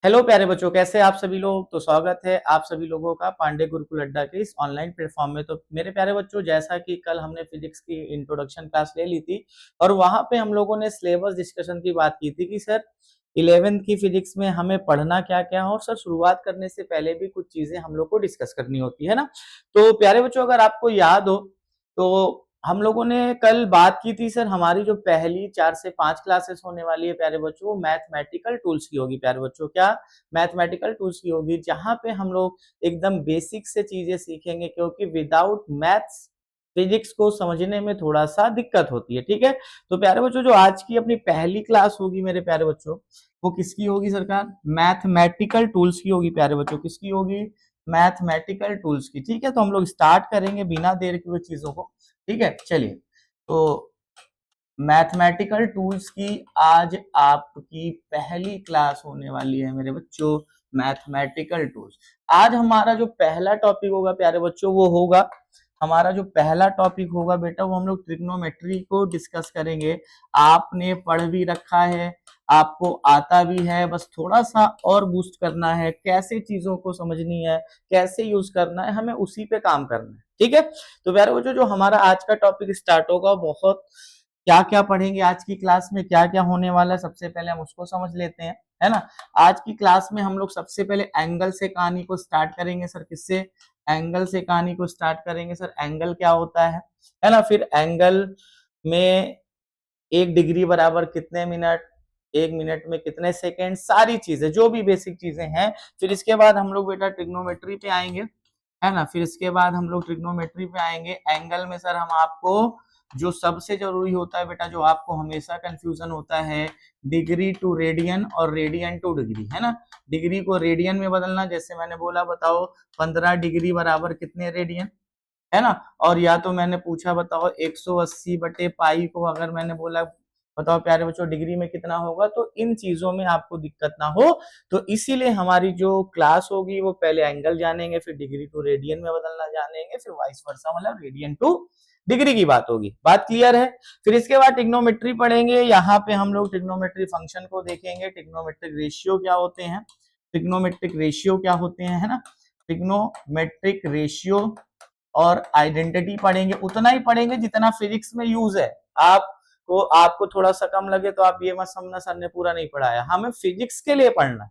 Hello प्यारे बच्चों, कैसे हैं आप सभी लोग। तो स्वागत है आप सभी लोगों का पांडे गुरुकुल अड्डा के इस ऑनलाइन प्लेटफॉर्म में। तो मेरे प्यारे बच्चों, जैसा कि कल हमने फिजिक्स की इंट्रोडक्शन क्लास ले ली थी और वहां पे हम लोगों ने सिलेबस डिस्कशन की बात की थी कि सर 11वीं की फिजिक्स में हमें पढ़ना क्या क्या है, और सर शुरुआत करने से पहले भी कुछ चीजें हम लोग को डिस्कस करनी होती है ना। तो प्यारे बच्चों, अगर आपको याद हो तो हम लोगों ने कल बात की थी सर, हमारी जो पहली 4 से 5 क्लासेस होने वाली है प्यारे बच्चों, वो मैथमेटिकल टूल्स की होगी प्यारे बच्चों। क्या? मैथमेटिकल टूल्स की होगी, जहां पे हम लोग एकदम बेसिक से चीजें सीखेंगे, क्योंकि विदाउट मैथ्स फिजिक्स को समझने में थोड़ा सा दिक्कत होती है। ठीक है, तो प्यारे बच्चों, जो आज की अपनी पहली क्लास होगी मेरे प्यारे बच्चों, वो किसकी होगी सरकार? मैथमेटिकल टूल्स की होगी प्यारे बच्चों। किसकी होगी? मैथमेटिकल टूल्स की। ठीक है, तो हम लोग स्टार्ट करेंगे बिना देर के हुए चीजों को। ठीक है, चलिए। तो मैथमेटिकल टूल्स की आज आपकी पहली क्लास होने वाली है मेरे बच्चों, मैथमेटिकल टूल्स। आज हमारा जो पहला टॉपिक होगा प्यारे बच्चों, वो होगा हमारा जो पहला टॉपिक होगा बेटा, वो हम लोग ट्रिग्नोमेट्री को डिस्कस करेंगे। आपने पढ़ भी रखा है, आपको आता भी है, बस थोड़ा सा और बूस्ट करना है। कैसे चीजों को समझनी है, कैसे यूज करना है, हमें उसी पे काम करना है। ठीक है, तो प्यारे बच्चों, जो हमारा आज का टॉपिक स्टार्ट होगा, बहुत क्या क्या पढ़ेंगे आज की क्लास में, क्या क्या होने वाला है, सबसे पहले हम उसको समझ लेते हैं, है ना। आज की क्लास में हम लोग सबसे पहले एंगल से कहानी को स्टार्ट करेंगे सर। किससे? एंगल से कहानी को स्टार्ट करेंगे सर। एंगल क्या होता है ना। फिर एंगल में 1 डिग्री बराबर कितने मिनट, 1 मिनट में कितने सेकेंड, सारी चीजें जो भी बेसिक चीजें हैं। फिर इसके बाद हम लोग बेटा ट्रिग्नोमेट्री पे आएंगे, है ना। फिर इसके बाद हम लोग ट्रिग्नोमेट्री पे आएंगे। एंगल में सर हम आपको जो सबसे जरूरी होता है बेटा, जो आपको हमेशा कंफ्यूजन होता है, डिग्री टू रेडियन और रेडियन टू डिग्री, है ना। डिग्री को रेडियन में बदलना, जैसे मैंने बोला, बताओ 15 डिग्री बराबर कितने रेडियन, है ना। और या तो मैंने पूछा बताओ 180 बटे पाई को अगर मैंने बोला बताओ प्यारे बच्चों डिग्री में कितना होगा, तो इन चीजों में आपको दिक्कत ना हो, तो इसीलिए हमारी जो क्लास होगी वो पहले एंगल जानेंगे, फिर डिग्री टू रेडियन में बदलना जानेंगे, फिर वाइस वर्सा, मतलब रेडियन टू डिग्री की बात होगी। बात क्लियर है। फिर इसके बाद ट्रिग्नोमेट्री पढ़ेंगे। यहाँ पे हम लोग ट्रिग्नोमेट्री फंक्शन को देखेंगे, ट्रिग्नोमेट्रिक रेशियो क्या होते हैं, ट्रिग्नोमेट्रिक रेशियो क्या होते हैं, है ना। ट्रिग्नोमेट्रिक रेशियो और आइडेंटिटी पढ़ेंगे, उतना ही पढ़ेंगे जितना फिजिक्स में यूज है। आपको थोड़ा सा कम लगे तो आप ये मत समझना सर ने पूरा नहीं पढ़ाया, हमें फिजिक्स के लिए पढ़ना।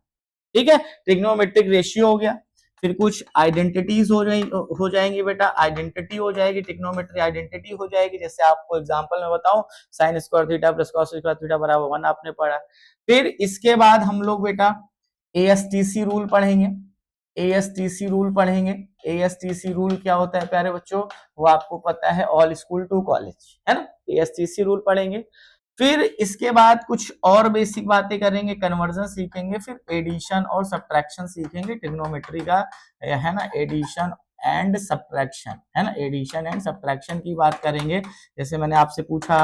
ठीक है, ट्रिग्नोमेट्रिक रेशियो हो गया। फिर कुछ आइडेंटिटीज हो जाएंगी बेटा, आइडेंटिटी हो जाएगी, ट्रिग्नोमेट्री आइडेंटिटी हो जाएगी। जैसे आपको एग्जांपल में बताऊं, sign square theta plus cos square theta बराबर 1 आपने पढ़ा। फिर इसके बाद हम लोग बेटा एएसटीसी रूल पढ़ेंगे। एएसटीसी रूल पढ़ेंगे। एएसटीसी रूल क्या होता है प्यारे बच्चों, वो आपको पता है, ऑल स्कूल टू कॉलेज, है ना। एएसटीसी रूल पढ़ेंगे। फिर इसके बाद कुछ और बेसिक बातें करेंगे, कन्वर्जन सीखेंगे, फिर एडिशन और सब्ट्रैक्शन सीखेंगे ट्रिग्नोमेट्री का, है ना। एडिशन एंड सब्ट्रैक्शन, है ना, एडिशन एंड सब्ट्रैक्शन की बात करेंगे। जैसे मैंने आपसे पूछा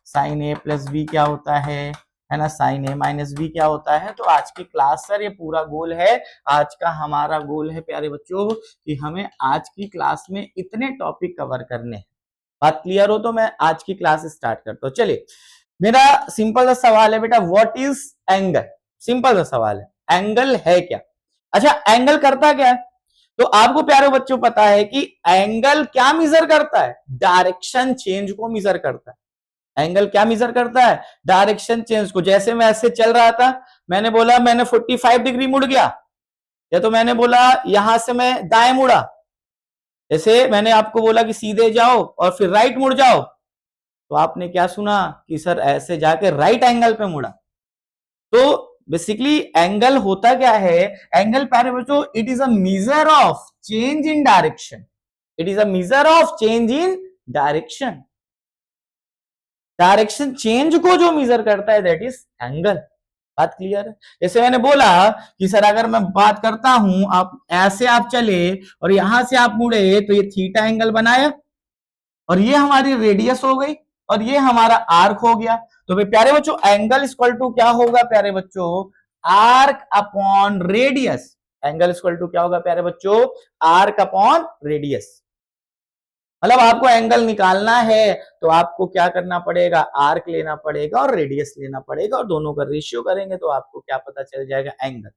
साइन ए प्लस बी क्या होता है ना, साइन ए माइनस बी क्या होता है। तो आज की क्लास सर ये पूरा गोल है, आज का हमारा गोल है प्यारे बच्चों कि हमें आज की क्लास में इतने टॉपिक कवर करने हैं। बात क्लियर हो तो मैं आज की क्लास स्टार्ट करता हूँ। चलिए, मेरा सिंपल सा सवाल है बेटा, व्हाट इज एंगल। सिंपल सा सवाल है, एंगल है क्या। अच्छा, एंगल करता क्या है, तो आपको प्यारे बच्चों पता है कि एंगल क्या मेजर करता है, डायरेक्शन चेंज को मेजर करता है। एंगल क्या मेजर करता है, डायरेक्शन चेंज को। जैसे मैं ऐसे चल रहा था, मैंने बोला मैंने 45 डिग्री मुड़ गया, या तो मैंने बोला यहां से मैं दाएं मुड़ा। जैसे मैंने आपको बोला कि सीधे जाओ और फिर राइट मुड़ जाओ, तो आपने क्या सुना कि सर ऐसे जाके राइट एंगल पे मुड़ा। तो बेसिकली एंगल होता क्या है, एंगल प्यारे बच्चों it is a measure of change in direction. It is a measure of change in direction. Direction change को जो मेजर करता है दैट इज एंगल। बात क्लियर है। जैसे मैंने बोला कि सर अगर मैं बात करता हूं, आप ऐसे आप चले और यहां से आप मुड़े, तो ये थीटा एंगल बनाया, और ये हमारी रेडियस हो गई, और ये हमारा आर्क हो गया। तो भाई प्यारे बच्चों, एंगल इक्वल टू क्या होगा प्यारे बच्चों, arc upon radius. Angle equal to क्या होगा प्यारे बच्चों, आर्क अपॉन रेडियस। मतलब आपको एंगल निकालना है तो आपको क्या करना पड़ेगा, आर्क लेना पड़ेगा और रेडियस लेना पड़ेगा, और दोनों का रेशियो करेंगे तो आपको क्या पता चल जाएगा, एंगल।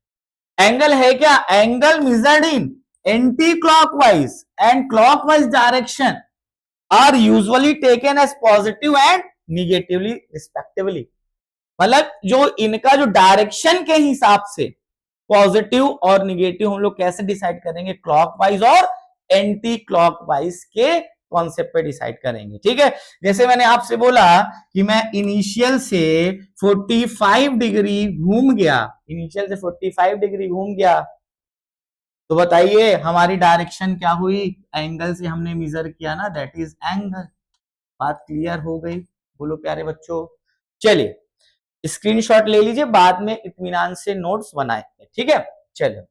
एंगल है क्या? Angle measured in anti clockwise and clockwise direction are usually taken as positive and negatively respectively. मतलब जो इनका जो डायरेक्शन के हिसाब से पॉजिटिव और निगेटिव हम लोग कैसे डिसाइड करेंगे? क्लॉकवाइज और एंटी क्लॉकवाइज के कॉन्सेप्ट पे डिसाइड करेंगे। ठीक है, जैसे मैंने आपसे बोला कि मैं इनिशियल से 45 डिग्री घूम गया, इनिशियल से 45 डिग्री घूम गया, तो बताइए हमारी डायरेक्शन क्या हुई? एंगल से हमने मेजर किया ना, दैट इज एंगल। बात क्लियर हो गई? बोलो प्यारे बच्चों। चलिए स्क्रीनशॉट ले लीजिए, बाद में इत्मीनान से नोट्स बनाएंगे। ठीक है, चलिए।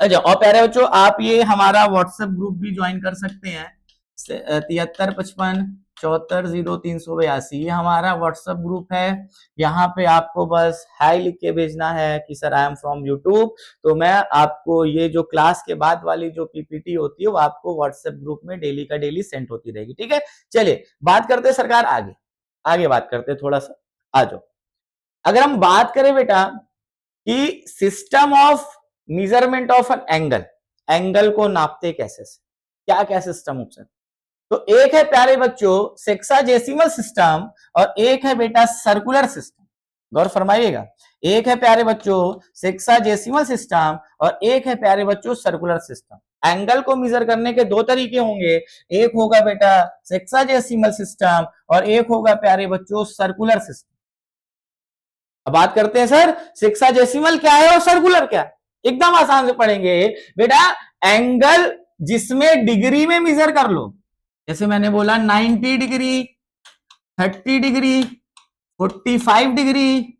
अच्छा, और प्यारे बच्चों आप ये हमारा व्हाट्सएप ग्रुप भी ज्वाइन कर सकते हैं, 7355740382, ये हमारा व्हाट्सएप ग्रुप है। यहाँ पे आपको बस हाई लिख के भेजना है कि sir I am from YouTube, तो मैं आपको ये जो क्लास के बाद वाली जो पीपीटी होती है वो आपको व्हाट्सएप ग्रुप में डेली का डेली सेंड होती रहेगी। ठीक है, चलिए बात करते हैं सरकार आगे, आगे बात करते हैं थोड़ा सा, आ जाओ। अगर हम बात करें बेटा कि system of measurement of an angle, angle को नापते कैसे से, क्या क्या सिस्टम ऑप्शन, तो एक है प्यारे बच्चों सेक्साजेसिमल सिस्टम और एक है बेटा सर्कुलर सिस्टम। गौर फरमाइएगा, एक है प्यारे बच्चों सेक्साजेसिमल सिस्टम और एक है प्यारे बच्चों सर्कुलर सिस्टम। एंगल को मेजर करने के दो तरीके होंगे, एक होगा बेटा सेक्साजेसिमल सिस्टम और एक होगा प्यारे बच्चों सर्कुलर सिस्टम। अब बात करते हैं सर सेक्साजेसिमल क्या है और सर्कुलर क्या है। एकदम आसान से पढ़ेंगे बेटा, एंगल जिसमें डिग्री में मेजर कर लो, जैसे मैंने बोला 90 डिग्री, 30 डिग्री, 45 डिग्री,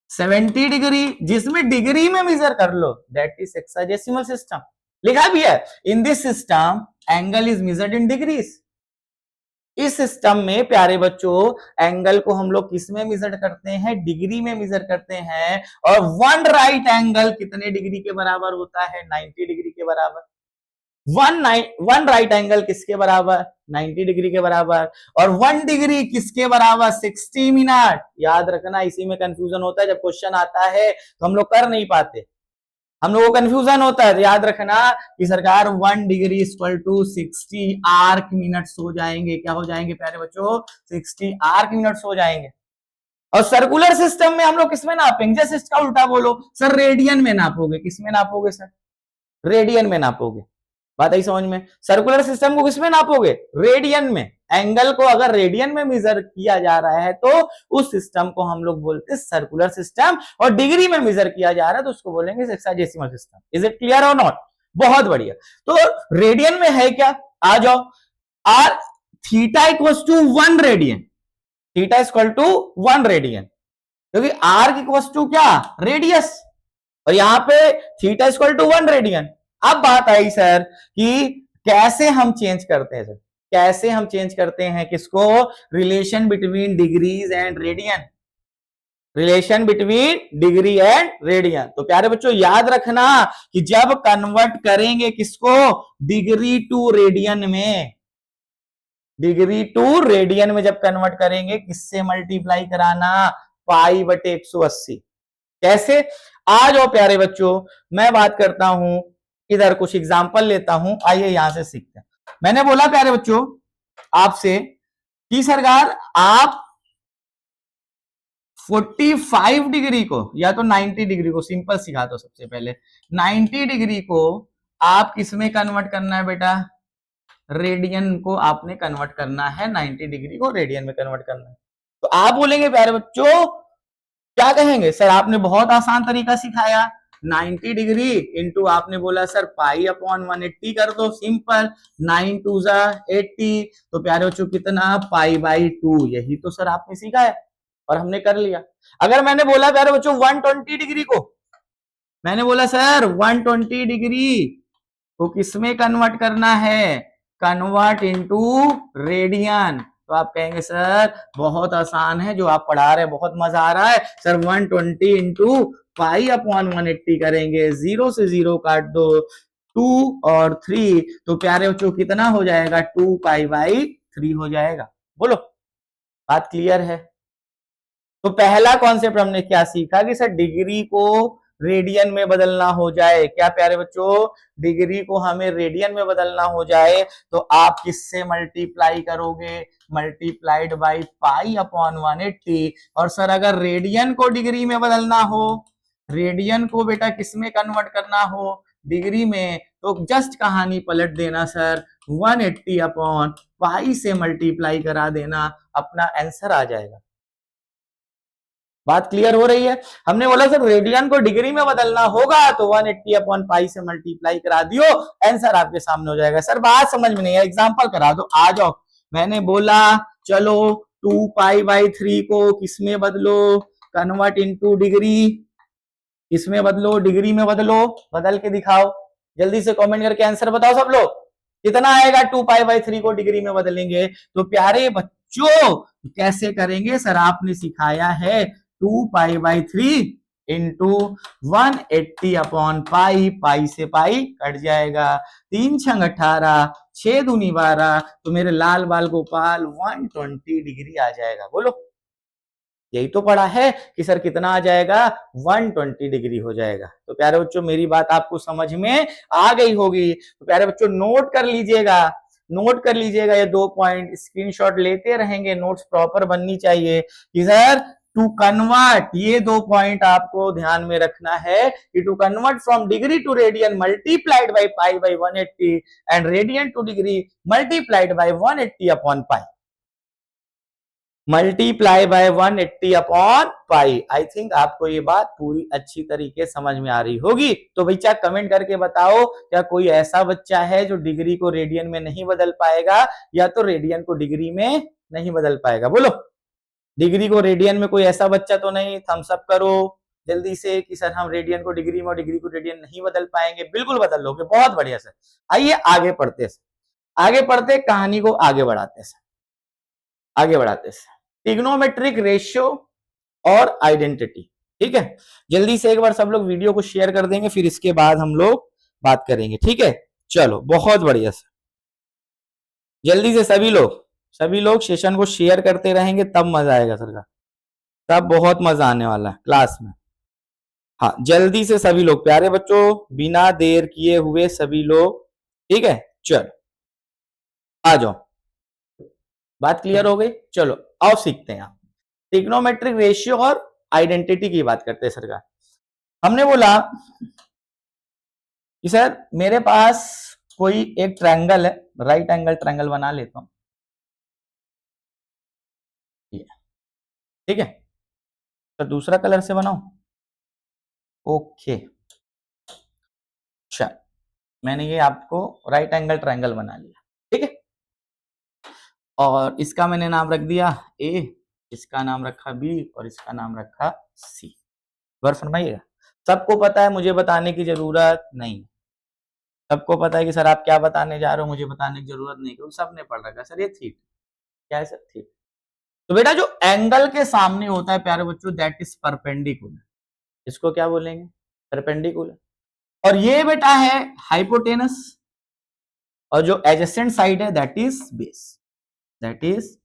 70 डिग्री, जिसमें डिग्री में मेजर कर लो, दैट इज सेक्साजेसिमल सिस्टम। लिखा भी है in this system angle is measured in degrees. इस सिस्टम में प्यारे बच्चों एंगल को हम लोग किस में मेजर करते हैं? डिग्री में मेजर करते हैं। और वन राइट एंगल कितने डिग्री के बराबर होता है? 90 डिग्री के बराबर। वन राइट एंगल किसके बराबर? 90 डिग्री के बराबर। और 1 डिग्री किसके बराबर? 60 मिनट। याद रखना, इसी में कंफ्यूजन होता है, जब क्वेश्चन आता है तो हम लोग कर नहीं पाते, हम लोगों को कंफ्यूजन होता है। तो याद रखना कि सरकार 1 degree equal to 60 arc minutes हो जाएंगे। क्या हो जाएंगे प्यारे बच्चों? 60 आर्क मिनट्स हो जाएंगे। और सर्कुलर सिस्टम में हम लोग किसमें नापेंगे? जैसे इसका उल्टा बोलो सर, रेडियन में नापोगे। किसमें नापोगे सर? रेडियन में नापोगे। बात आई समझ में? सर्कुलर सिस्टम को किसमें नापोगे? रेडियन में। एंगल को अगर रेडियन में मेजर किया जा रहा है तो उस सिस्टम को हम लोग बोलते हैं सर्कुलर सिस्टम, और डिग्री में मेजर किया जा रहा है तो उसको बोलेंगे sexagesimal system. Is it clear और नॉट? बहुत बढ़िया। तो रेडियन में है क्या? आ जाओ, r theta equals to 1 radian, theta equal to 1 radian, क्योंकि आर इक्वल्स टू क्या? रेडियस, और यहां पे थीटा इक्वल टू 1 रेडियन। अब बात आई सर कि कैसे हम चेंज करते हैं सर, कैसे हम चेंज करते हैं किसको? Relation between degrees and radian, relation between degree and radian. तो प्यारे बच्चों याद रखना कि जब कन्वर्ट करेंगे किसको? डिग्री टू रेडियन में, डिग्री टू रेडियन में जब कन्वर्ट करेंगे किससे मल्टीप्लाई कराना? पाई बटे 180। कैसे? आ जाओ प्यारे बच्चों, मैं बात करता हूं, इधर कुछ एग्जांपल लेता हूं, आइए यहां से सीखते हैं। मैंने बोला प्यारे बच्चों आपसे कि सरकार आप 45 डिग्री को या तो 90 डिग्री को, सिंपल सिखा दो सबसे पहले, 90 डिग्री को आप किसमें कन्वर्ट करना है बेटा? रेडियन को आपने कन्वर्ट करना है, 90 डिग्री को रेडियन में कन्वर्ट करना है। तो आप बोलेंगे प्यारे बच्चों, क्या कहेंगे सर आपने बहुत आसान तरीका सिखाया, 90 डिग्री इंटू आपने बोला सर पाई अपॉन 180 कर दो, सिंपल, 9 2 जा 80, तो प्यारे बच्चों कितना? पाई बाई 2। यही तो सर आपने सीखा है और हमने कर लिया। अगर मैंने बोला प्यारे बच्चों 120 डिग्री को, मैंने बोला सर 120 डिग्री को किसमें कन्वर्ट करना है? Convert into radian. तो आप कहेंगे सर बहुत आसान है, जो आप पढ़ा रहे हैं बहुत मजा आ रहा है सर। 120 इंटू पाई अपॉन 180 करेंगे, 0 से 0 काट दो, 2 और 3, तो प्यारे बच्चों कितना हो जाएगा? 2 पाई बाई 3 हो जाएगा। बोलो बात क्लियर है? तो पहला कॉन्सेप्ट हमने क्या सीखा कि सर डिग्री को रेडियन में बदलना हो जाए, क्या प्यारे बच्चों, डिग्री को हमें रेडियन में बदलना हो जाए तो आप किससे मल्टीप्लाई करोगे, मल्टीप्लाइड बाई पाई अपॉन 180। और सर अगर रेडियन को डिग्री में बदलना हो, रेडियन को बेटा किसमें कन्वर्ट करना हो, डिग्री में, तो जस्ट कहानी पलट देना सर, 180 अपॉन पाई से मल्टीप्लाई करा देना, अपना आंसर आ जाएगा। बात क्लियर हो रही है। हमने बोला सर रेडियन को डिग्री में बदलना होगा तो 180 अपॉन पाई से मल्टीप्लाई करा दियो, आंसर आपके सामने हो जाएगा। सर बात समझ में नहीं है, एग्जांपल करा दो, आ जाओ। मैंने बोला चलो 2 पाई बाई 3 को किसमें बदलो, कन्वर्ट इनटू डिग्री, किसमें बदलो, डिग्री में बदलो, बदल के दिखाओ, जल्दी से कमेंट करके आंसर बताओ सब लोग, कितना आएगा 2 पाई बाई 3 को डिग्री में बदलेंगे। तो प्यारे बच्चों कैसे करेंगे, सर आपने सिखाया है 2 pi by 3 into 180 upon pi, pi से पाई कट जाएगा, 3 छंग 18, 6 दूनी 12, तो मेरे लाल बाल गोपाल 120 डिग्री आ जाएगा। बोलो, यही तो पढ़ा है कि सर कितना आ जाएगा, 120 डिग्री हो जाएगा। तो प्यारे बच्चों मेरी बात आपको समझ में आ गई होगी। तो प्यारे बच्चों नोट कर लीजिएगा, नोट कर लीजिएगा, ये 2 पॉइंट स्क्रीनशॉट लेते रहेंगे, नोट्स प्रॉपर बननी चाहिए कि सर टू कन्वर्ट, ये 2 पॉइंट आपको ध्यान में रखना है कि to convert from degree to radian multiplied by pi by 180 and radian to degree multiplied by 180 upon pi, multiply by 180 upon pi. I think आपको ये बात पूरी अच्छी तरीके समझ में आ रही होगी। तो बच्चा कमेंट करके बताओ, क्या कोई ऐसा बच्चा है जो डिग्री को रेडियन में नहीं बदल पाएगा, या तो रेडियन को डिग्री में नहीं बदल पाएगा। बोलो, डिग्री को रेडियन में कोई ऐसा बच्चा तो नहीं, थम्स अप करो जल्दी से कि सर हम रेडियन को डिग्री में और डिग्री को रेडियन नहीं बदल पाएंगे। बिल्कुल बदल लोगे, बहुत बढ़िया सर। आइए आगे पढ़ते, आगे पढ़ते, कहानी को आगे बढ़ाते, आगे बढ़ाते ट्रिग्नोमेट्रिक रेशियो और आइडेंटिटी। ठीक है, जल्दी से एक बार सब लोग वीडियो को शेयर कर देंगे, फिर इसके बाद हम लोग बात करेंगे। ठीक है, चलो बहुत बढ़िया से, जल्दी से सभी लोग सेशन को शेयर करते रहेंगे, तब मजा आएगा सर का, तब बहुत मजा आने वाला है क्लास में। हाँ जल्दी से सभी लोग, प्यारे बच्चों बिना देर किए हुए सभी लोग, ठीक है, चलो आ जाओ, बात क्लियर हो गई। चलो आओ सीखते हैं, ट्रिग्नोमेट्रिक रेशियो और आइडेंटिटी की बात करते हैं सर का। हमने बोला कि सर मेरे पास कोई एक ट्रायंगल है, राइट एंगल ट्रायंगल बना लेता हूं, ठीक है, तो दूसरा कलर से बनाओ, ओके। चल मैंने ये आपको राइट एंगल ट्रायंगल बना लिया, ठीक है, और इसका मैंने नाम रख दिया ए, इसका नाम रखा बी और इसका नाम रखा सी। गौर फरमाइएगा, सबको पता है, मुझे बताने की जरूरत नहीं, सबको पता है कि सर आप क्या बताने जा रहे हो, मुझे बताने की जरूरत नहीं, क्योंकि सबने पढ़ रखा है सर ये थीटा, क्या है सर थीटा। तो बेटा जो एंगल के सामने होता है प्यारे बच्चों, दैट इज परपेंडिकुलर, इसको क्या बोलेंगे, परपेंडिकुलर। और ये बेटा है हाइपोटेनस, और जो एडजेसेंट साइड है that is base, that is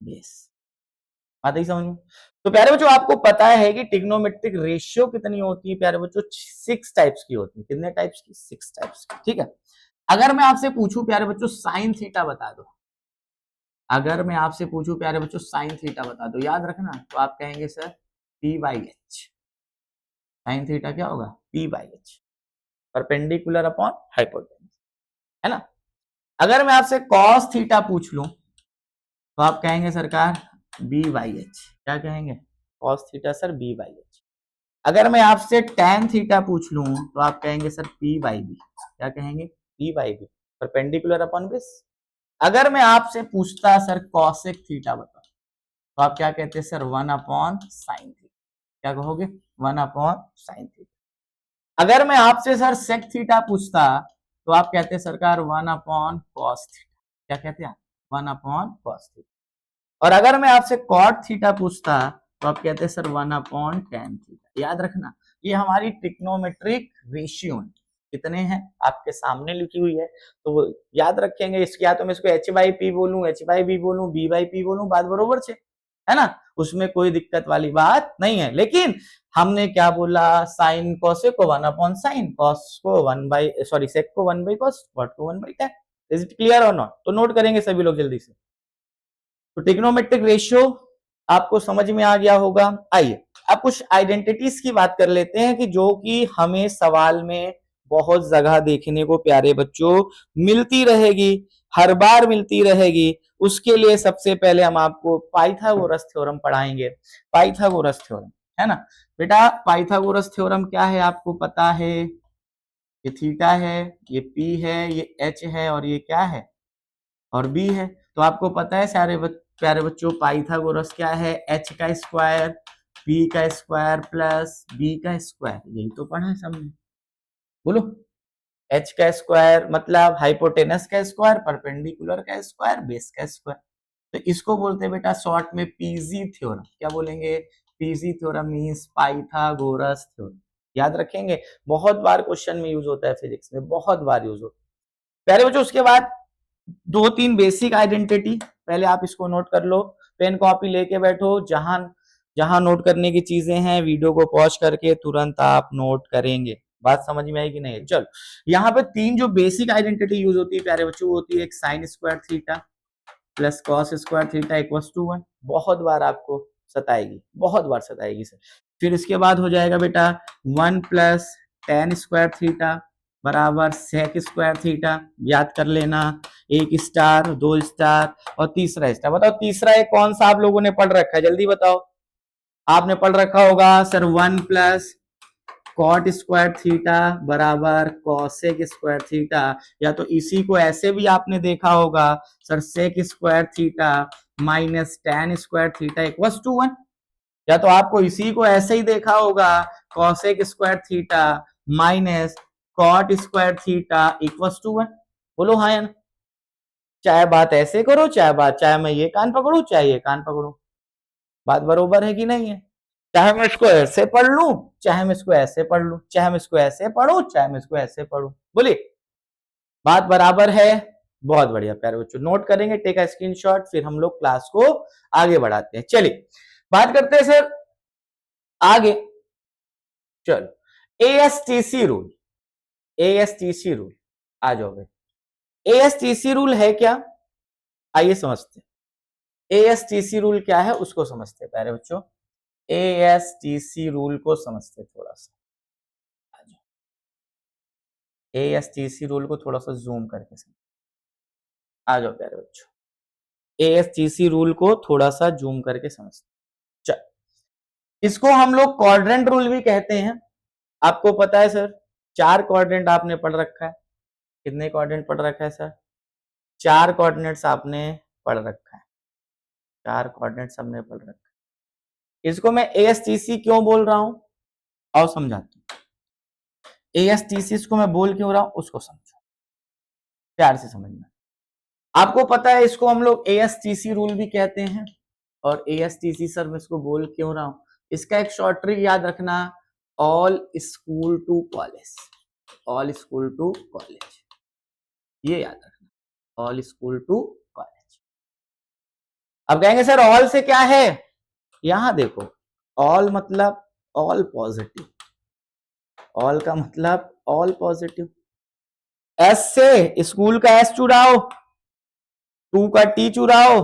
base. बात ही समझ में। तो प्यारे बच्चों आपको पता है कि ट्रिग्नोमेट्रिक रेशियो कितनी होती है प्यारे बच्चों, 6 टाइप्स की होती है। कितने टाइप्स की, 6 टाइप्स की, ठीक है। अगर मैं आपसे पूछूं प्यारे बच्चों साइन थीटा बता दो, अगर मैं आपसे पूछूं प्यारे बच्चों साइन थीटा बता दो, याद रखना, तो आप कहेंगे sir P by H, sine theta क्या होगा, P by H, perpendicular upon hypotenuse, है ना। अगर मैं आपसे कॉस थीटा पूछ लूं तो आप कहेंगे सरकार बी बाई एच, क्या कहेंगे, cos theta sir b by h. अगर मैं आपसे टेन थीटा पूछ लूं तो आप कहेंगे सर पी बाई बी, क्या कहेंगे, p by b, perpendicular upon base. अगर मैं आपसे पूछता सर कॉसेक थीटा बताओ, तो आप क्या कहते हैं सर 1 अपॉन साइन थीटा, क्या कहोगे 1 अपॉन साइन थीटा। अगर मैं आपसे सर सेक थीटा पूछता तो आप कहते हैं सरकार 1 अपॉन कॉस थीटा, क्या कहते हैं 1 अपॉन कॉस थीटा। और अगर मैं आपसे कॉट थीटा पूछता तो आप कहते हैं सर 1 अपॉन टेन थीटा। याद रखना ये हमारी ट्रिग्नोमेट्रिक रेशियो है, कितने हैं आपके सामने लिखी हुई है, तो वो याद रखेंगे। इसके या तो मैं इसको एच बाई पी बोलूं, एच बाई बी बोलूं, बी बाई पी बोलूं, बात बरोबर है है ना, उसमें कोई दिक्कत वाली बात नहीं है। लेकिन हमने क्या बोला, साइन कॉसेक को 1/sin, कॉस को 1 बाई सॉरी सेक को 1/cos, कॉट को 1/tan। इज इट क्लियर और नॉट? तो नोट करेंगे सभी लोग जल्दी से। तो ट्रिग्नोमेट्रिक रेशियो आपको समझ में आ गया होगा। आइए अब कुछ आइडेंटिटीज की बात कर लेते हैं कि जो कि हमें सवाल में बहुत जगह देखने को प्यारे बच्चों मिलती रहेगी, हर बार मिलती रहेगी। उसके लिए सबसे पहले हम आपको पाइथागोरस थ्योरम पढ़ाएंगे। पाइथागोरस थ्योरम, है ना बेटा। पाइथागोरस थ्योरम क्या है आपको पता है? ये थीटा है, ये पी है, ये एच है और ये क्या है, और बी है। तो आपको पता है सारे प्यारे बच्चों पाइथागोरस क्या है, एच का स्क्वायर पी का स्क्वायर प्लस बी का स्क्वायर। यही तो पढ़ा है सबने, बोलो। एच का स्क्वायर मतलब हाइपोटेनस का स्क्वायर, परपेंडिकुलर का स्क्वायर, बेस का स्क्वायर। तो इसको बोलते हैं बेटा शॉर्ट में पीजी थ्योरम। क्या बोलेंगे? PG theorem means Pythagoras theorem. याद रखेंगे, बहुत बार क्वेश्चन में यूज होता है, फिजिक्स में बहुत बार यूज होता है प्यारे बच्चों। उसके बाद 2-3 बेसिक आइडेंटिटी, पहले आप इसको नोट कर लो। पेन कॉपी लेके बैठो, जहां जहां नोट करने की चीजें हैं वीडियो को पॉज करके तुरंत आप नोट करेंगे। बात समझ में आई कि नहीं? चलो, यहाँ पे 3 जो बेसिक आइडेंटिटी यूज होती है प्यारे बच्चों, वो होती है एक sine square theta plus cos square theta equals to 1। बहुत बार आपको सताएगी, बहुत बार सताएगी सर। फिर इसके बाद हो जाएगा बेटा 1 प्लस टेन स्क्वायर थीटा बराबर सेक स्क्वायर थीटा। याद कर लेना, 1 स्टार, 2 स्टार और तीसरा स्टार। बताओ तीसरा एक कौन सा आप लोगों ने पढ़ रखा है, जल्दी बताओ। आपने पढ़ रखा होगा sir 1 plus cot square theta बराबर कॉसेक स्क्वायर थीटा, या तो इसी को ऐसे भी आपने देखा होगा sir sec square theta minus tan square theta equals to 1, या तो आपको इसी को ऐसे ही देखा होगा cosec square theta minus cot square theta equals to 1। बोलो हाँ या ना? चाहे बात ऐसे करो, चाहे मैं ये कान पकड़ू, चाहे ये कान पकड़ू, बात बरोबर है कि नहीं है? चाहे मैं इसको ऐसे पढ़ लू, चाहे मैं इसको ऐसे पढ़ लू, चाहे मैं इसको ऐसे पढ़ू, चाहे मैं इसको ऐसे पढ़ू, बोलिए बात बराबर है। बहुत बढ़िया प्यारे बच्चों, नोट करेंगे, टेक अ स्क्रीनशॉट, फिर हम लोग क्लास को आगे बढ़ाते हैं। चलिए बात करते हैं सर आगे। चलो एएसटीसी रूल, एएसटीसी रूल आ जाओ भाई। एएसटीसी रूल है क्या? आइए समझते हैं एएसटीसी रूल क्या है, उसको समझते हैं प्यारे बच्चों। एएसटीसी रूल को समझते थोड़ा सा। एएसटीसी रूल को थोड़ा सा जूम करके समझ, आ जाओ प्यारे बच्चों। एएसटीसी रूल को थोड़ा सा जूम करके समझते। चल, इसको हम लोग क्वाड्रेंट रूल भी कहते हैं। आपको पता है सर 4 क्वाड्रेंट आपने पढ़ रखा है। कितने क्वाड्रेंट पढ़ रखा है सर? 4 क्वाड्रेंट्स आपने पढ़ रखा है। 4 क्वाड्रेंट्स हमने पढ़ रखा है। इसको मैं एएसटीसी क्यों बोल रहा हूं, आओ समझाता हूं। एएसटीसी को मैं बोल क्यों रहा हूं उसको समझो, प्यार से समझना। आपको पता है इसको हम लोग एएसटीसी रूल भी कहते हैं। और एएसटीसी सर मैं इसको बोल क्यों रहा हूं, इसका एक शॉर्ट ट्रिक याद रखना, all school to college. All school to college, ये याद रखना, ऑल स्कूल टू कॉलेज। अब कहेंगे सर ऑल से क्या है, यहां देखो, ऑल मतलब ऑल पॉजिटिव, ऑल का मतलब ऑल पॉजिटिव। एस से स्कूल का एस चुराओ, टू का टी चुराओ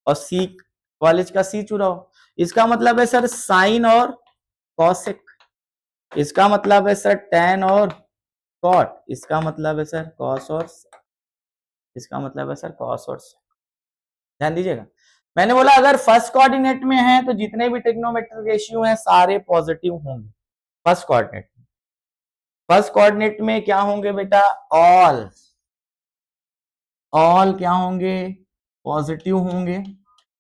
और सी कॉलेज का सी चुराओ। इसका मतलब है सर साइन और कॉसेक, इसका मतलब है सर टेन और कॉट, इसका मतलब है सर कॉस और इसका मतलब है सर कॉस और ध्यान दीजिएगा। मैंने बोला अगर फर्स्ट कोऑर्डिनेट में है तो जितने भी ट्रिग्नोमेट्रिक रेशियो हैं सारे पॉजिटिव होंगे। फर्स्ट कोऑर्डिनेट में, फर्स्ट कोऑर्डिनेट में क्या होंगे बेटा, ऑल, ऑल क्या होंगे, पॉजिटिव होंगे।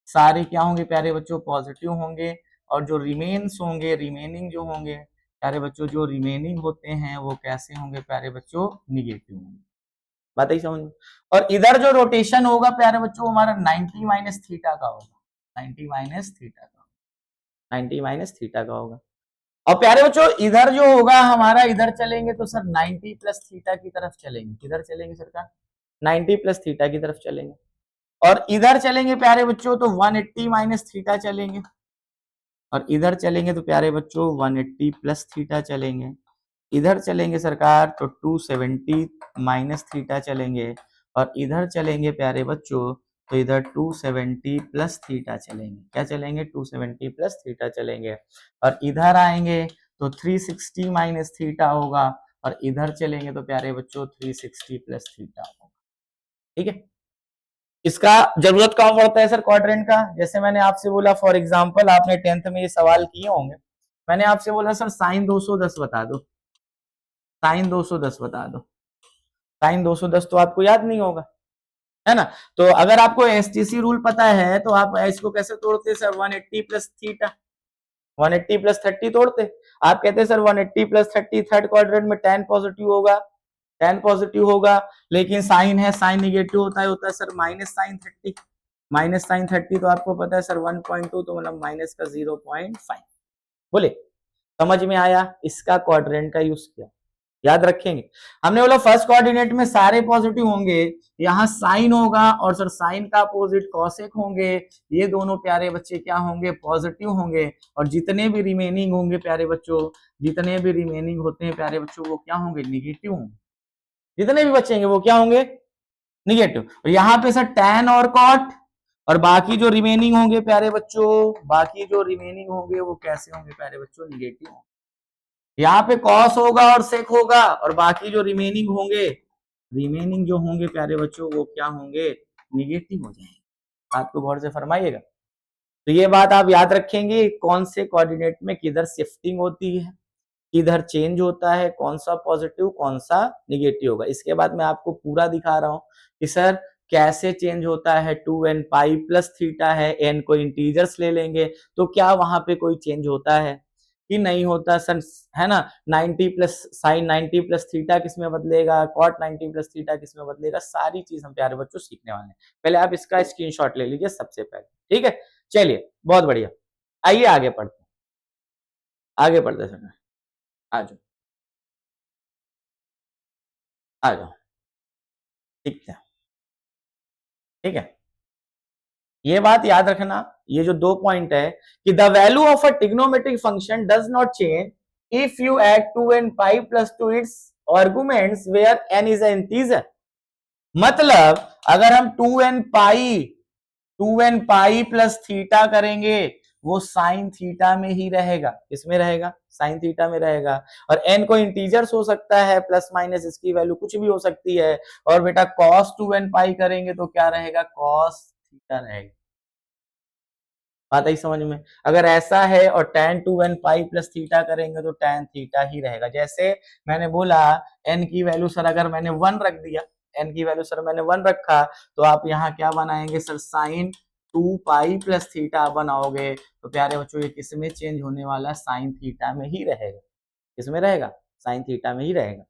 सारे क्या होंगे प्यारे बच्चों, पॉजिटिव होंगे। और जो रिमेन्स होंगे, रिमेनिंग जो होंगे प्यारे बच्चों, जो रिमेनिंग होते हैं वो कैसे होंगे प्यारे बच्चों, निगेटिव होंगे। बात ही समझ में। और इधर जो रोटेशन होगा प्यारे बच्चों हमारा 90 माइनस थीटा का होगा, 90 माइनस थीटा का, 90 माइनस थीटा का होगा। और प्यारे बच्चों इधर जो होगा हमारा, इधर चलेंगे तो सर 90 प्लस थीटा की तरफ चलेंगे। किधर चलेंगे सर का, 90 प्लस थीटा की तरफ चलेंगे। और इधर चलेंगे प्यारे बच्चों तो 180 माइनस थीटा चलेंगे, और इधर चलेंगे तो प्यारे बच्चों 180 प्लस थीटा चलेंगे, इधर चलेंगे सरकार तो 270 माइनस थीटा चलेंगे, और इधर चलेंगे प्यारे बच्चों तो इधर 270 प्लस थीटा चलेंगे। क्या चलेंगे? 270 प्लस थीटा चलेंगे। और इधर आएंगे तो 360 माइनस थीटा होगा, और इधर चलेंगे तो प्यारे बच्चों 360 प्लस थीटा होगा। ठीक है, इसका जरूरत कहाँ पड़ता है सर क्वाड्रेंट का? जैसे मैंने आपसे बोला, फॉर एग्जांपल आपने 10th में ये सवाल किए होंगे, मैंने आपसे बोला सर साइन 210 बता दो, साइन 210 बता दो। साइन 210 तो आपको याद नहीं होगा, है ना? तो अगर आपको एसटीसी रूल पता है तो आप इसको कैसे तोड़ते सर? 180 प्लस थीटा, 180 प्लस 30 तोड़ते। आप कहते सर 180 प्लस 30 थर्ड क्वाड्रेंट में tan पॉजिटिव होगा, tan पॉजिटिव होगा, लेकिन साइन है, साइन निगेटिव होता है sir minus sine 30, minus sine 30 तो आपको पता है सर 1.2, तो मतलब माइनस का 0.5। बोले समझ में आया? इसका क्वाड्रेंट का यूज किया, याद रखेंगे। हमने बोला फर्स्ट कोऑर्डिनेट में सारे पॉजिटिव होंगे, यहाँ साइन होगा, और सर साइन का अपोजिट कॉसेक होंगे, ये दोनों प्यारे बच्चे क्या होंगे? पॉजिटिव होंगे। और जितने भी रिमेनिंग होंगे प्यारे बच्चों, जितने भी रिमेनिंग होते हैं प्यारे बच्चों, वो क्या होंगे? निगेटिव होंगे। जितने भी बचेंगे वो क्या होंगे? निगेटिव। और यहाँ पे सर tan और cot, और बाकी जो रिमेनिंग होंगे प्यारे बच्चों, बाकी जो रिमेनिंग होंगे वो कैसे होंगे प्यारे बच्चों? निगेटिव होंगे। यहाँ पे कॉस होगा और सेक होगा, और बाकी जो रिमेनिंग होंगे, रिमेनिंग जो होंगे प्यारे बच्चों वो क्या होंगे? निगेटिव हो जाएंगे। बात को गौर से फरमाइएगा। तो ये बात आप याद रखेंगे, कौन से कोऑर्डिनेट में किधर शिफ्टिंग होती है, किधर चेंज होता है, कौन सा पॉजिटिव कौन सा निगेटिव होगा। इसके बाद मैं आपको पूरा दिखा रहा हूं कि सर कैसे चेंज होता है। 2n पाई प्लस थीटा है, n को इंटीजर्स ले लेंगे तो क्या वहां पे कोई चेंज होता है कि नहीं होता सर, है ना? 90 प्लस साइन 90 प्लस थीटा किस में बदलेगा, कॉट 90 प्लस थीटा किस में बदलेगा, सारी चीज हम प्यारे बच्चों सीखने वाले हैं। पहले आप इसका स्क्रीनशॉट ले लीजिए सबसे पहले, ठीक है? चलिए बहुत बढ़िया, आइए आगे पढ़ते हैं, आगे पढ़ते सर, आ जाओ आ जाओ, ठीक है, ठीक है। ये बात याद रखना, ये जो दो पॉइंट है कि the value of a trigonometric function does not change if you add 2n pi plus two its arguments where n is an integer. मतलब अगर हम 2n पाई प्लस थीटा करेंगे, वो साइन थीटा में ही रहेगा। किसमें रहेगा? साइन थीटा में रहेगा। और n को इंटीजर्स हो सकता है, प्लस माइनस इसकी वैल्यू कुछ भी हो सकती है। और बेटा cos 2n पाई करेंगे तो क्या रहेगा? cos थीटा रहेगा। बात आई समझ में? अगर ऐसा है और tan 2n pi plus theta करेंगे तो tan थीटा ही रहेगा। जैसे मैंने बोला n की वैल्यू सर अगर मैंने 1 रख दिया, n की वैल्यू सर मैंने 1 रखा, तो आप यहाँ क्या बनाएंगे sir? Sine 2 pi plus theta बनाओगे। तो प्यारे बच्चों ये किस में चेंज होने वाला? साइन थीटा में ही रहेगा। किसमें रहेगा? साइन थीटा में ही रहेगा।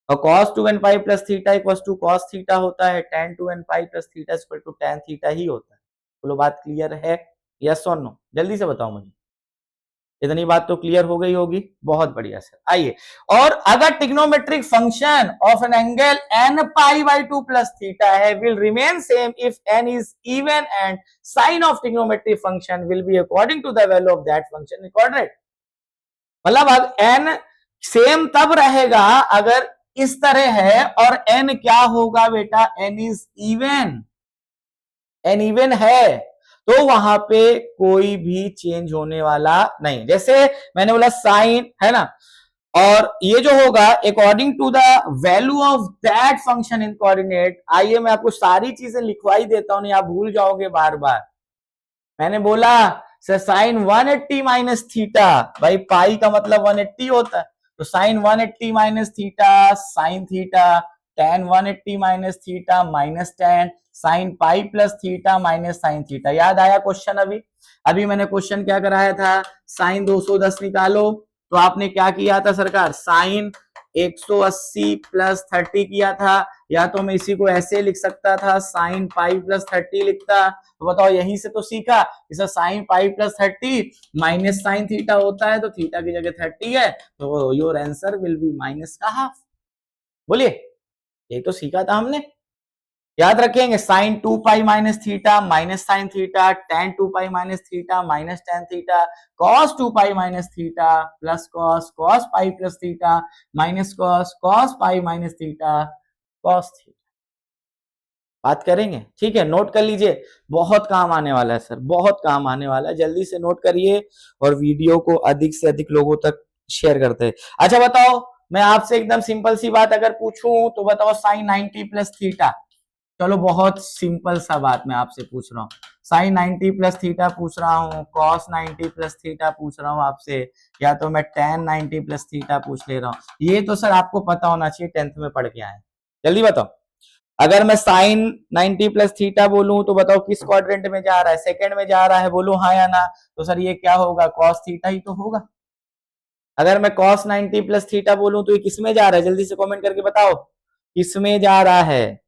और cos 2n pi plus theta equals to cos theta होता है, tan 2n pi plus theta equal to tan theta ही होता है। बोलो बात क्लियर है? यस और नो? जल्दी से बताओ मुझे। इतनी बात तो क्लियर हो गई होगी, बहुत बढ़िया सर। आइए, और अगर trigonometric function of an angle n pi by 2 plus theta है will remain same if n is even and sign of trigonometric function will be according to the value of that function in coordinate. मतलब अब n same तब रहेगा अगर इस तरह है, और n क्या होगा बेटा? n is even, n even है तो वहां पे कोई भी चेंज होने वाला नहीं। जैसे मैंने बोला साइन, है ना? और ये जो होगा according to the value of that function in coordinate. आइए मैं आपको सारी चीजें लिखवाई देता हूं, नहीं आप भूल जाओगे बार बार। मैंने बोला सर साइन 180 माइनस थीटा, भाई पाई का मतलब 180 होता है, तो sine 180 minus theta sine theta, tan 180 minus theta minus tan, sine pi plus theta minus sine theta. याद आया क्वेश्चन? अभी अभी मैंने क्वेश्चन क्या कराया था? साइन 210 निकालो, तो आपने क्या किया था सरकार? साइन 180 प्लस 30 किया था, या तो मैं इसी को ऐसे लिख सकता था, साइन पाई प्लस 30 लिखता। तो बताओ यहीं से तो सीखा, इसे sine pi plus 30 minus sine theta होता है, तो थीटा की जगह 30 है, तो your answer will be minus का हाफ। बोलिए, ये तो सीखा था हमने, याद रखेंगे sine 2 pi minus theta minus sine theta, tan 2 pi minus theta minus tan theta, cos 2 pi minus theta plus cos cos pi plus theta minus cos cos pi minus theta cos theta. बात करेंगे, ठीक है, note कर लीजिए, बहुत काम आने वाला है सर, बहुत काम आने वाला है, जल्दी से नोट करिए और वीडियो को अधिक से अधिक लोगों तक शेयर करते हैं। अच्छा बताओ, मैं आपसे एकदम सिंपल सी बात अगर पूछूं तो बताओ साइन 90 प्लस थीटा, चलो बहुत सिंपल सा बात मैं आपसे पूछ रहा हूँ, साइन 90 प्लस थीटा पूछ रहा हूँ, कॉस 90 प्लस थीटा पूछ रहा हूँ आपसे, या तो मैं टेन 90 प्लस थीटा पूछ ले रहा हूँ। ये तो सर आपको पता होना चाहिए, 10th में पढ़ के आए। जल्दी बताओ, अगर मैं साइन 90 प्लस थीटा बोलूं तो बताओ किस क्वाड्रेंट में जा रहा है, सेकंड में जा रहा है, बोलो हाँ या ना। तो सर ये क्या होगा, कॉस थीटा ही तो होगा। अगर मैं कॉस 90 प्लस थीटा बोलूं तो ये किस में जा रहा है, जल्दी से कमेंट करके बताओ किस में जा रहा है।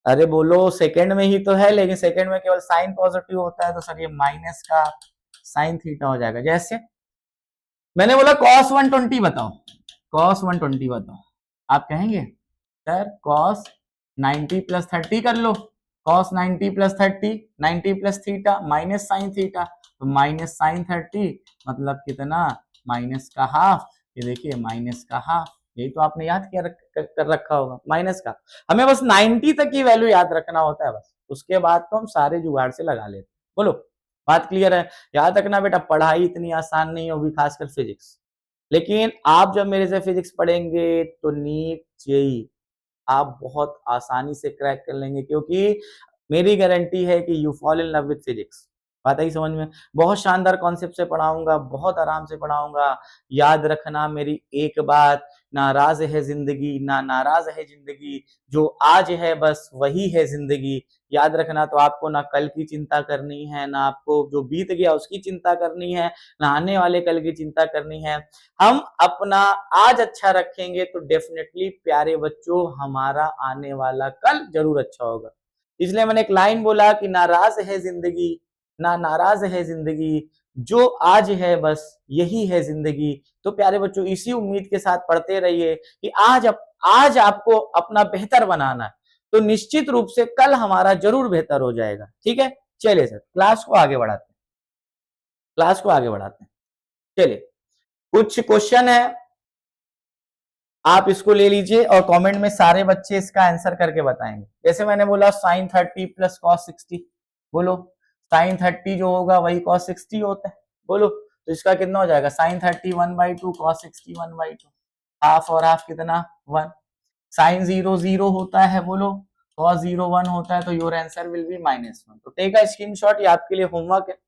अरे बोलो सेकंड में ही तो है, लेकिन सेकंड में केवल साइन पॉजिटिव होता है, तो सर ये माइनस का साइन थीटा हो जाएगा। जैसे मैंने बोला कॉस 120 बताओ, कॉस 120 बताओ, आप कहेंगे सर कॉस 90 प्लस 30 कर लो, cos 90 plus 30, 90 plus theta minus sine theta, तो माइनस साइन 30 मतलब कितना, माइनस का हाफ। ये देखिए माइनस का हाफ, यही तो आपने याद किया कर रखा होगा माइनस का। हमें बस 90 तक की वैल्यू याद रखना होता है बस, उसके बाद तो हम सारे जुगाड़ से लगा लेते। बोलो बात क्लियर है। याद रखना बेटा, पढ़ाई इतनी आसान नहीं होगी, खासकर फिजिक्स, लेकिन आप जब मेरे से फिजिक्स पढ़ेंगे तो नीट जेई आप बहुत आसानी से क्रैक कर लेंगे, क्योंकि मेरी गारंटी है कि you fall in love with physics. बात आई समझ में। बहुत शानदार कॉन्सेप्ट से पढ़ाऊंगा, बहुत आराम से पढ़ाऊंगा। याद रखना मेरी एक बात, नाराज है जिंदगी ना नाराज है जिंदगी, जो आज है बस वही है जिंदगी। याद रखना, तो आपको ना कल की चिंता करनी है, ना आपको जो बीत गया उसकी चिंता करनी है, ना आने वाले कल की चिंता करनी है। हम अपना आज अच्छा रखेंगे तो डेफिनेटली प्यारे बच्चों हमारा आने वाला कल जरूर अच्छा होगा। इसलिए मैंने एक लाइन बोला कि नाराज है जिंदगी ना नाराज है जिंदगी, जो आज है बस यही है जिंदगी। तो प्यारे बच्चों इसी उम्मीद के साथ पढ़ते रहिए कि आज आपको अपना बेहतर बनाना है, तो निश्चित रूप से कल हमारा जरूर बेहतर हो जाएगा। ठीक है, चलिए सर क्लास को आगे बढ़ाते हैं, क्लास को आगे बढ़ाते हैं। चलिए कुछ क्वेश्चन है, आप इसको ले लीजिए और कमेंट में सारे बच्चे इसका आंसर करके बताएंगे। जैसे मैंने बोला साइन 30 प्लस कॉस 60, बोलो साइन 30 जो होगा वही कॉस 60 होता है, बोलो तो इसका कितना हो जाएगा, साइन 30 1/2 कॉस 60 1/2, हाफ और हाफ कितना 1। साइन 0 0 होता है, बोलो कॉस 0 1 होता है, तो योर आंसर विल बी -1। तो टेक अ स्क्रीनशॉट, ये आपके लिए होमवर्क है,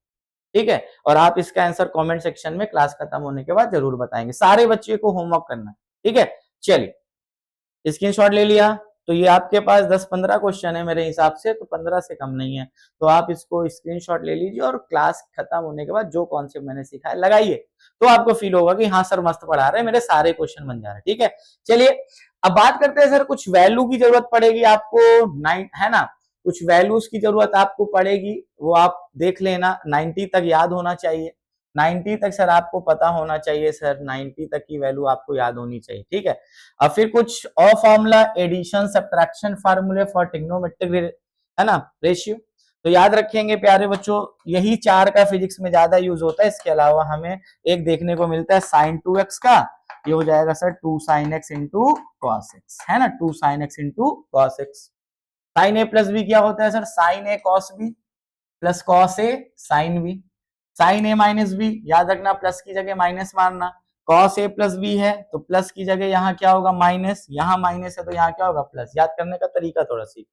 ठीक है, और आप इसका आंसर कमेंट सेक्शन में क्लास खत्म होने के बाद जरूर बताएंगे। सारे बच्चे को होमवर्क करना है, ठीक है। चलिए स्क्रीनशॉट ले लिया, तो ये आपके पास 10-15 क्वेश्चन है मेरे हिसाब से, तो 15 से कम नहीं है, तो आप इसको स्क्रीनशॉट ले लीजिए और क्लास खत्म होने के बाद जो कॉन्सेप्ट मैंने सिखाया लगाइए, तो आपको फील होगा कि हाँ सर मस्त पढ़ा रहे हैं, मेरे सारे क्वेश्चन बन जा रहे हैं। ठीक है, चलिए अब बात करते हैं सर, कुछ वैल्यू की जरूरत पड़ेगी आपको, है ना, कुछ वैल्यूज की जरूरत आपको पड़ेगी, वो आप देख लेना। 90 तक याद होना चाहिए, 90 तक सर आपको पता होना चाहिए, सर 90 तक की वैल्यू आपको याद होनी चाहिए। ठीक है, अब फिर कुछ और फॉर्मूला, एडिशन सब्ट्रैक्शन फार्मूले फॉर ट्रिग्नोमेट्रिक, है ना, रेशियो, तो याद रखेंगे प्यारे बच्चों, यही चार का फिजिक्स में ज्यादा यूज होता है। इसके अलावा हमें एक देखने को मिलता है साइन 2x का, ये हो जाएगा sir 2 sin x into cos x, है ना, 2 sin x into cos x. Sine A plus B क्या होता है sir, sine A cos B plus cos A sine B. Sine A minus B, याद रखना प्लस की जगह माइनस मारना, कॉस ए प्लस बी है तो प्लस की जगह यहाँ क्या होगा माइनस, यहाँ माइनस है तो यहाँ क्या होगा प्लस। याद करने का तरीका थोड़ा सी,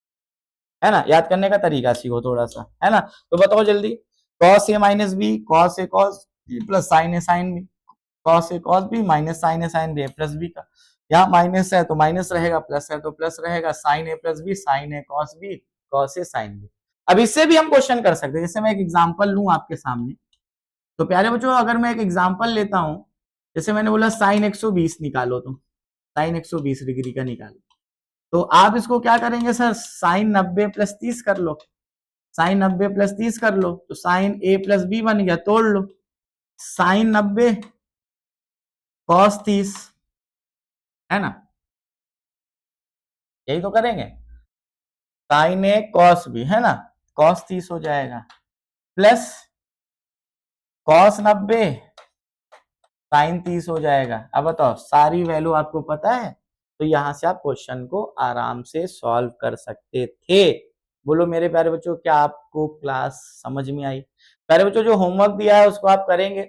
है ना, याद करने का तरीका सीखो थोड़ा सा, है ना। तो बताओ जल्दी, cos A minus B, cos A cos B plus sign A sine B, cos A cos B minus sign A sine B plus B का, यहाँ माइनस है तो माइनस रहेगा, प्लस है तो प्लस रहेगा, sign A plus B sine A cos B cos A sine B. अब इससे भी हम क्वेश्चन कर सकते हैं, जैसे मैं एक एग्जांपल लूं आपके सामने, तो प्यारे बच्चों अगर मैं एक एग्जांपल लेता हूं, जैसे मैंने बोला साइन 120 निकालो, तो साइन 120 डिग्री का निकालो, तो आप इसको क्या करेंगे सर, साइन 90 प्लस 30 कर लो, साइन 90 प्लस 30 कर लो, तो साइन ए प्लस बी बन गया, तोड़ लो, साइन 90 कॉस 30, है ना, यही तो करेंगे। साइन ए कॉस बी, है ना, कॉस 30 हो जाएगा, प्लस कॉस 90 साइन 30 हो जाएगा। अब बताओ सारी वैल्यू आपको पता है, तो यहां से आप क्वेश्चन को आराम से सॉल्व कर सकते थे। बोलो मेरे प्यारे बच्चों, क्या आपको क्लास समझ में आई? प्यारे बच्चों, जो होमवर्क दिया है उसको आप करेंगे।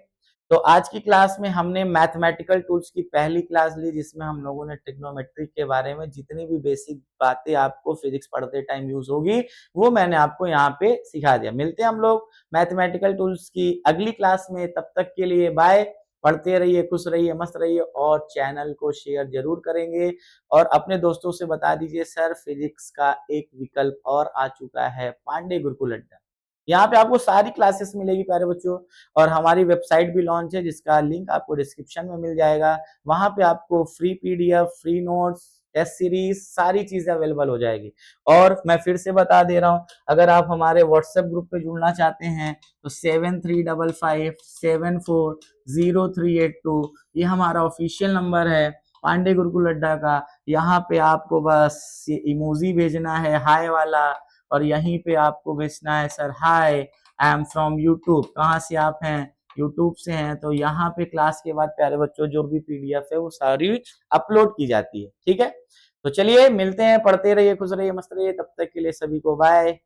तो आज की क्लास में हमने मैथमेटिकल टूल्स की पहली क्लास ली, जिसमें हम लोगों ने ट्रिग्नोमेट्री के बारे में जितनी भी बेसिक बातें आपको फिजिक्स पढ़ते टाइम यूज होगी, वो मैंने आपको यहाँ पे सिखा दिया। मिलते हैं हम लोग मैथमेटिकल टूल्स की अगली क्लास में, तब तक के लिए बाय। पढ़ते रहिए, खुश रहिए, मस्त रहिए, और चैनल को शेयर जरूर करेंगे, और अपने दोस्तों से बता दीजिए सर फिजिक्स का एक विकल्प और आ चुका है, पांडे गुरुकुल अड्डा। यहाँ पे आपको सारी क्लासेस मिलेगी प्यारे बच्चों, और हमारी वेबसाइट भी लॉन्च है, जिसका लिंक आपको डिस्क्रिप्शन में मिल जाएगा। वहां पे आपको free PDF, free notes, test series, सारी चीजें अवेलेबल हो जाएगी। और मैं फिर से बता दे रहा हूँ, अगर आप हमारे व्हाट्सएप ग्रुप पे जुड़ना चाहते हैं तो 7355740382 ये हमारा ऑफिशियल नंबर है पांडे गुरुकुल अड्डा का। यहाँ पे आपको बस ये इमोजी भेजना है, हाय वाला, और यहीं पे आपको भेजना है sir hi I am from YouTube. कहाँ से आप हैं? यूट्यूब से हैं। तो यहाँ पे क्लास के बाद प्यारे बच्चों जो भी पीडीएफ है वो सारी अपलोड की जाती है, ठीक है। तो चलिए मिलते हैं, पढ़ते रहिए, खुश रहिए, मस्त रहिए, तब तक के लिए सभी को बाय।